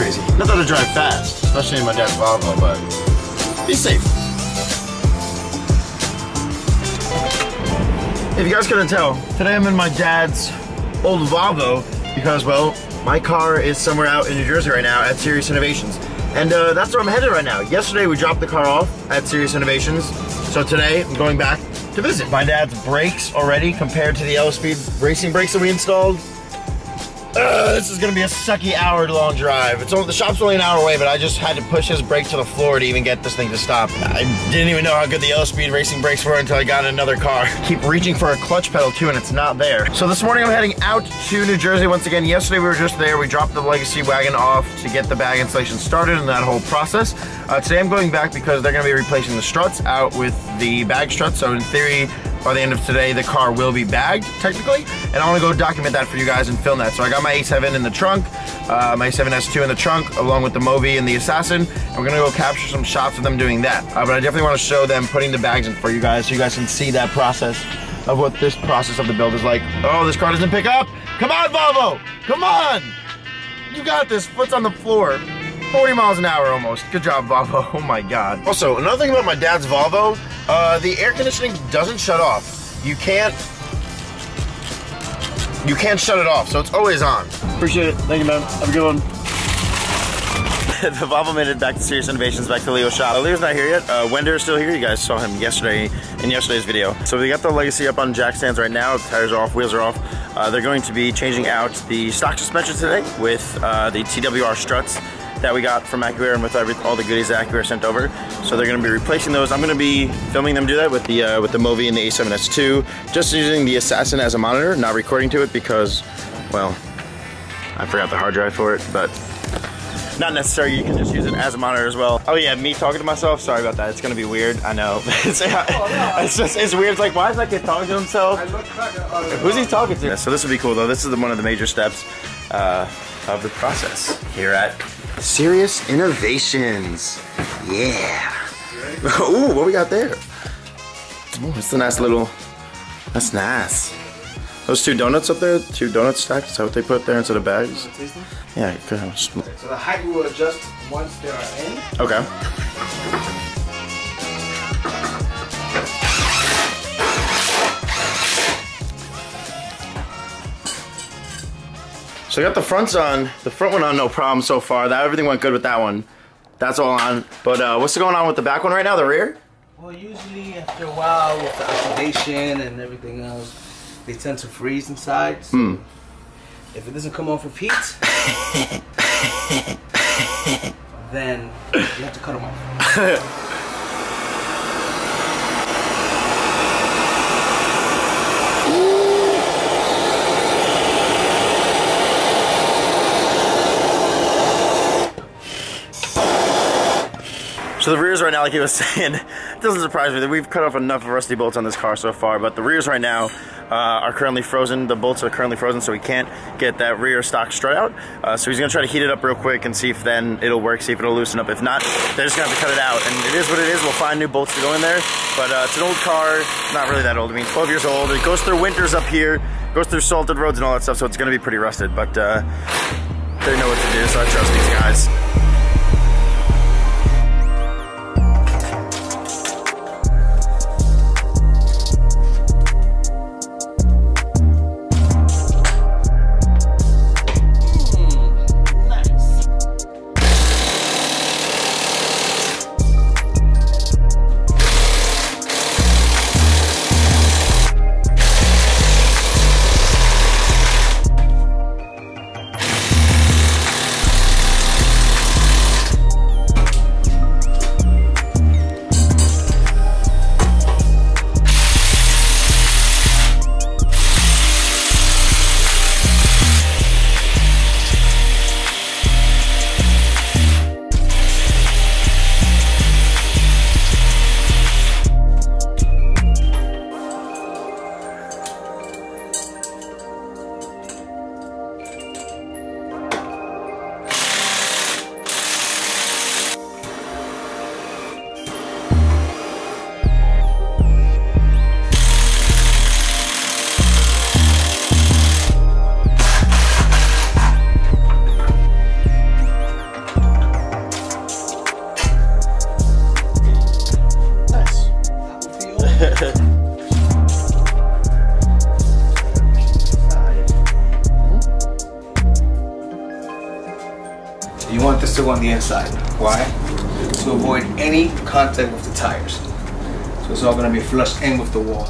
crazy. Not that I drive fast, especially in my dad's Volvo, but be safe. If you guys couldn't tell, today I'm in my dad's old Volvo because, well, my car is somewhere out in New Jersey right now at Serious Innovations. And that's where I'm headed right now. Yesterday we dropped the car off at Serious Innovations, so today I'm going back to visit. My dad's brakes already compared to the Yellow Speed racing brakes that we installed. This is gonna be a sucky hour-long drive. The shop's only an hour away, but I just had to push his brake to the floor to even get this thing to stop. I didn't even know how good the Yellow Speed racing brakes were until I got another car. Keep reaching for a clutch pedal too, and it's not there. So this morning I'm heading out to New Jersey once again. Yesterday we were just there. We dropped the Legacy wagon off to get the bag installation started and that whole process. Today I'm going back because they're gonna be replacing the struts out with the bag struts. So in theory, by the end of today, the car will be bagged, technically, and I want to go document that for you guys and film that. So I got my A7 in the trunk, my A7S2 in the trunk, along with the Moby and the Assassin, and we're gonna go capture some shots of them doing that. But I definitely want to show them putting the bags in for you guys, so you guys can see that process of what this process of the build is like. Oh, this car doesn't pick up! Come on, Volvo! Come on! You got this, foot's on the floor. 40 miles an hour almost. Good job, Volvo. Oh my God. Also, another thing about my dad's Volvo, the air conditioning doesn't shut off. You can't shut it off, so it's always on. Appreciate it. Thank you, man. Have a good one. The Volvo made it back to Serious Innovations, back to Leo's shop. Leo's not here yet. Wender is still here. You guys saw him yesterday in yesterday's video. So we got the Legacy up on jack stands right now. Tires are off, wheels are off. They're going to be changing out the stock suspension today with the TWR struts that we got from Accuair and with all the goodies that Accuair sent over. So they're gonna be replacing those. I'm gonna be filming them do that with the Movi and the A7S2, just using the Assassin as a monitor, not recording to it because, well, I forgot the hard drive for it, but not necessary. You can just use it as a monitor as well. Oh yeah, me talking to myself, sorry about that. It's gonna be weird, I know. It's weird, it's like, why is that kid talking to himself? Who's he talking to? Yeah, so this would be cool though. This is one of the major steps of the process here at Serious Innovations. Yeah. Ooh, what we got there? Oh, it's a nice little, that's nice. Those two donuts up there, two donut stacks, is that what they put there instead of bags? Yeah, good. So the height will adjust once they are in. Okay. So I got the fronts on, the front one on no problem so far. Everything went good with that one. That's all on. But what's going on with the back one right now, the rear? Well, usually after a while with the oxidation and everything else, they tend to freeze inside. So if it doesn't come off with heat, then you have to cut them off. So the rears right now, like he was saying, it doesn't surprise me that we've cut off enough rusty bolts on this car so far, but the rears right now are currently frozen. The bolts are currently frozen, so we can't get that rear stock strut out. So he's gonna try to heat it up real quick and see if then it'll work, see if it'll loosen up. If not, they're just gonna have to cut it out. And it is what it is. We'll find new bolts to go in there. But it's an old car, not really that old. I mean, 12 years old. It goes through winters up here, goes through salted roads and all that stuff, so it's gonna be pretty rusted. But they know what to do, so I trust these guys. We want this to go on the inside. Why? To avoid any contact with the tires. So it's all going to be flushed in with the wall.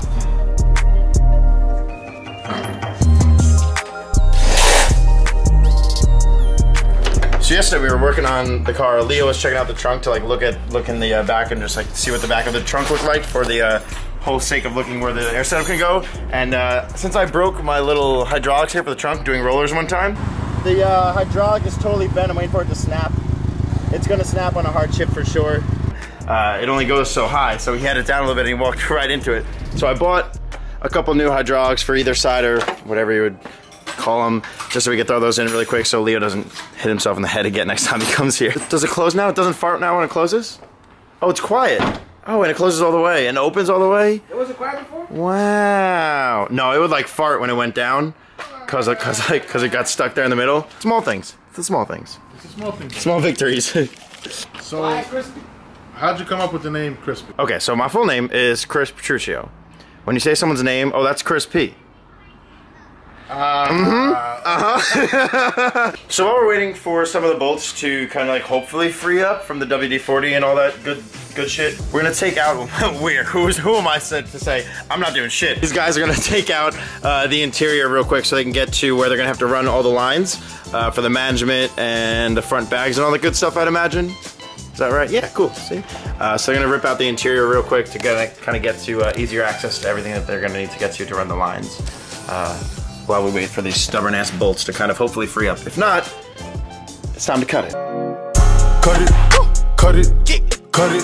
So yesterday we were working on the car. Leo was checking out the trunk to like look in the back and just like see what the back of the trunk looked like for the whole sake of looking where the air setup can go. And since I broke my little hydraulics here for the trunk doing rollers one time, the hydraulic is totally bent. I'm waiting for it to snap. It's gonna snap on a hard chip for sure. It only goes so high, so he had it down a little bit and he walked right into it. So I bought a couple new hydraulics for either side, or whatever you would call them, just so we could throw those in really quick so Leo doesn't hit himself in the head again next time he comes here. Does it close now? It doesn't fart now when it closes? Oh, it's quiet. Oh, and it closes all the way and opens all the way? It wasn't quiet before? Wow. No, it would like fart when it went down because it got stuck there in the middle. Small things. It's the small things. It's a small thing. Small victories. So, Why Krispy? how'd you come up with the name Krispy? Okay, so my full name is Chris Petruccio. When you say someone's name, oh, that's Chris P. So while we're waiting for some of the bolts to kind of like hopefully free up from the WD-40 and all that good shit, we're gonna take out, who am I said to say, I'm not doing shit. These guys are gonna take out the interior real quick so they can get to where they're gonna have to run all the lines for the management and the front bags and all the good stuff, I'd imagine. Is that right? Yeah, cool, see? So they're gonna rip out the interior real quick to kind of get to easier access to everything that they're gonna need to get to run the lines. While we wait for these stubborn ass bolts to kind of hopefully free up. If not, it's time to cut it. Cut it, cut it, cut it,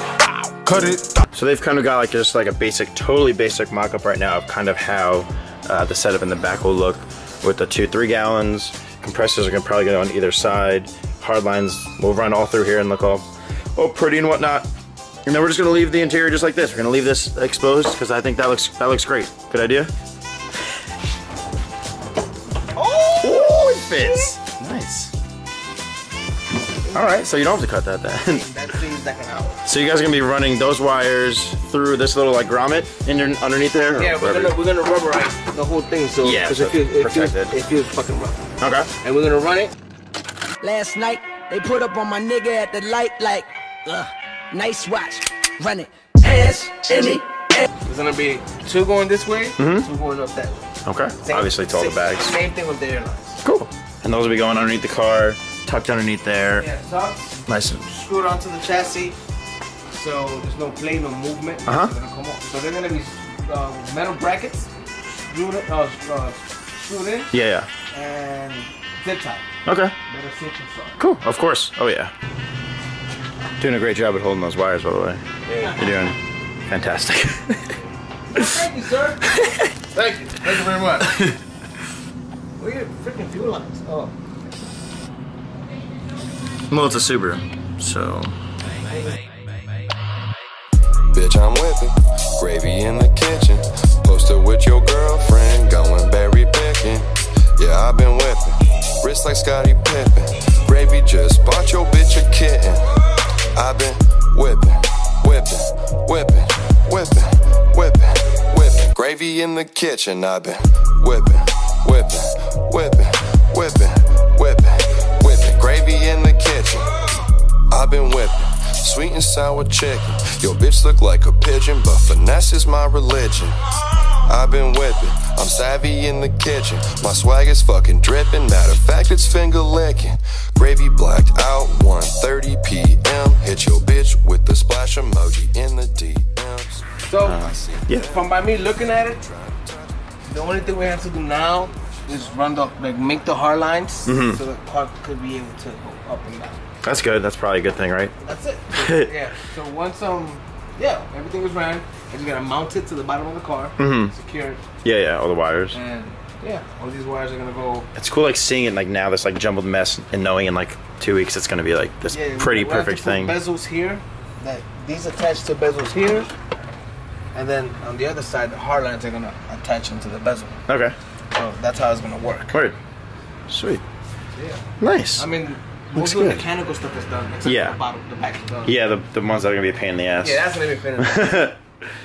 cut it. So they've kind of got like just like a basic, totally basic mock-up right now of kind of how the setup in the back will look with the 2 3-gallons. Compressors are probably gonna go on either side. Hard lines will run all through here and look all pretty and whatnot. And then we're just gonna leave the interior just like this. We're gonna leave this exposed because I think that looks great. Good idea? Oh, it fits. Nice. All right, so you don't have to cut that then. That seems like an hour. So you guys are gonna be running those wires through this little like grommet underneath there? Yeah, we're gonna rubberize the whole thing, so yeah, so it feels fucking rough. Okay. And we're gonna run it. Last night, they put up on my nigga at the light like, nice watch, run it. Hands in the air. There's gonna be 2 going this way, 2 going up that way. Okay. Obviously to all the bags. Same thing with the airlines. Cool. And those will be going underneath the car, tucked underneath there. Yeah, tucked. Nice. Screwed onto the chassis, so there's no play, no movement. They're gonna come off. So they're gonna be metal brackets, screwed in. Yeah. And zip tie. Okay. Better safe than sorry. Cool. Of course. Oh yeah. Doing a great job at holding those wires, by the way. Yeah. You're doing fantastic. Thank you, sir. Thank you. Thank you very much. Where are your freaking fuel lines? Oh. Well, it's a Subaru, so. Bitch, I'm whipping, gravy in the kitchen. Posted with your girlfriend, going berry picking. Yeah, I've been whipping, wrist like Scottie Pippen. Gravy just bought your bitch a kitten. I've been whipping, whipping, whipping, whipping, whipping, whipping. Gravy in the kitchen. I've been whipping, whipping, whipping, whipping, whipping, whipping. Gravy in the kitchen. I've been whipping. Sweet and sour chicken. Your bitch look like a pigeon, but finesse is my religion. I've been whipping, I'm savvy in the kitchen. My swag is fucking dripping, matter of fact it's finger licking. Gravy blacked out, 1:30 p.m. Hit your bitch with the splash emoji in the DMs. So, yeah. from by me looking at it, the only thing we have to do now is run the, make the hard lines so the car could be able to go up and down. That's good. That's probably a good thing, right? That's it. Yeah. So once everything is ran, I'm just gonna mount it to the bottom of the car, secure it. Yeah, all the wires. And yeah, all these wires are gonna go. It's cool, like seeing it like now, this like jumbled mess, and knowing in like 2 weeks it's gonna be like this pretty perfect thing. Bezels here, that these attach to bezels here, and then on the other side, the hard lines are gonna attach into the bezel. Okay. So that's how it's gonna work. Word. Sweet. Yeah. Nice. I mean, most of the mechanical stuff is done. Except Yeah. the bottom, the back is done. Yeah, the ones that are gonna be a pain in the ass. Yeah, that's gonna be a pain in the ass.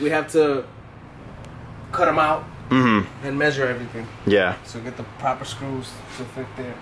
We have to cut them out, and measure everything. Yeah. So get the proper screws to fit there.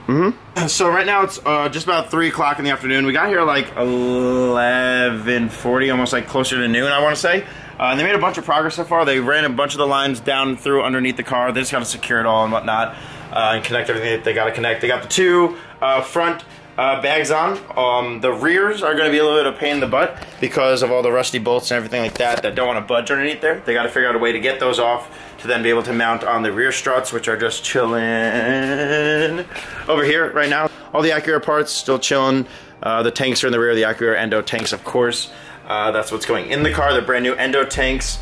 So right now it's just about 3 o'clock in the afternoon. We got here like 11:40, almost like closer to noon, I want to say. And they made a bunch of progress so far. They ran a bunch of the lines down through underneath the car. They just got to secure it all and whatnot, and connect everything that they got to connect. They got the 2 front bags on. The rears are going to be a little bit of a pain in the butt because of all the rusty bolts and everything like that don't want to budge underneath there. They got to figure out a way to get those off to then be able to mount on the rear struts, which are just chilling over here right now. All the Accuair parts still chilling. The tanks are in the rear, the Accuair endo tanks, of course. That's what's going in the car, the brand new endo tanks.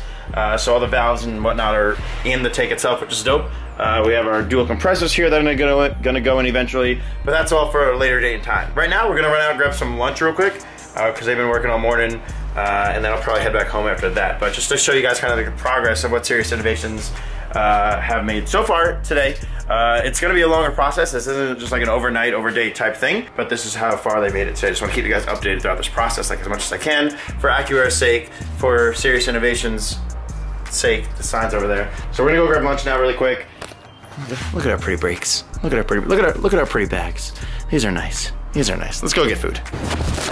So all the valves and whatnot are in the tank itself, which is dope. We have our dual compressors here that are gonna go in eventually, but that's all for a later date and time. Right now, we're gonna run out and grab some lunch real quick, because they've been working all morning, and then I'll probably head back home after that. But just to show you guys kind of the progress of what Serious Innovations have made so far today. It's gonna be a longer process. This isn't just like an overnight, overday type thing, but this is how far they made it today. I just wanna keep you guys updated throughout this process, like as much as I can, for Accuair's sake, for Serious Innovations' sake. The signs over there. So we're gonna go grab lunch now really quick. Look at our pretty brakes. Look at our pretty bags. These are nice. These are nice. Let's go get food.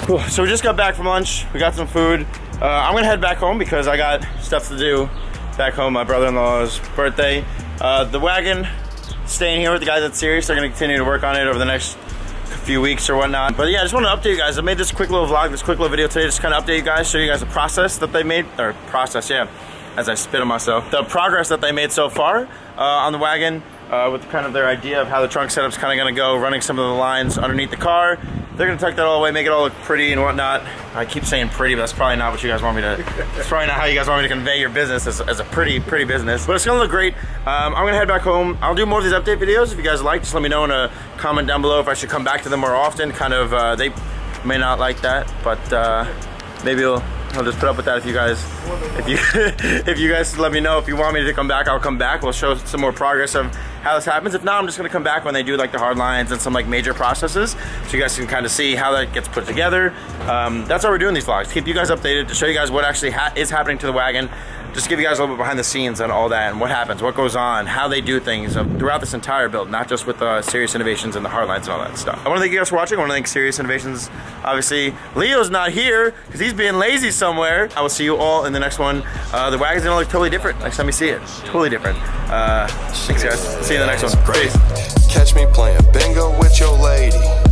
Cool. So we just got back from lunch. We got some food. I'm gonna head back home because I got stuff to do back home. My brother-in-law's birthday. The wagon staying here with the guys at Serious. They're gonna continue to work on it over the next few weeks or whatnot. But yeah, I just want to update you guys. I made this quick little vlog, this quick little video today, just to kind of update you guys, show you guys the process that they made, or process, yeah, as I spit on myself. The progress that they made so far on the wagon, with kind of their idea of how the trunk setup's kind of gonna go, running some of the lines underneath the car. They're gonna tuck that all away, make it all look pretty and whatnot. I keep saying pretty, but that's probably not what you guys want me to, it's probably not how you guys want me to convey your business as a pretty business. But it's gonna look great. I'm gonna head back home. I'll do more of these update videos. If you guys like, just let me know in a comment down below if I should come back to them more often. Kind of, they may not like that, but maybe I'll just put up with that if you guys, if you guys let me know if you want me to come back, I'll come back. We'll show some more progress of how this happens. If not, I'm just gonna come back when they do like the hard lines and some like major processes, so you guys can kind of see how that gets put together. That's how we're doing these vlogs, keep you guys updated, to show you guys what actually is happening to the wagon, just give you guys a little bit behind the scenes on all that and what happens, what goes on, how they do things throughout this entire build, not just with Serious Innovations and the hard lines and all that stuff. I want to thank you guys for watching. I want to thank Serious Innovations. Obviously, Leo's not here because he's being lazy somewhere. I will see you all in the next one. The wagon's gonna look totally different next time you see it. Totally different. Thanks guys. See you in the next one. Peace. Catch me playing bingo with your lady.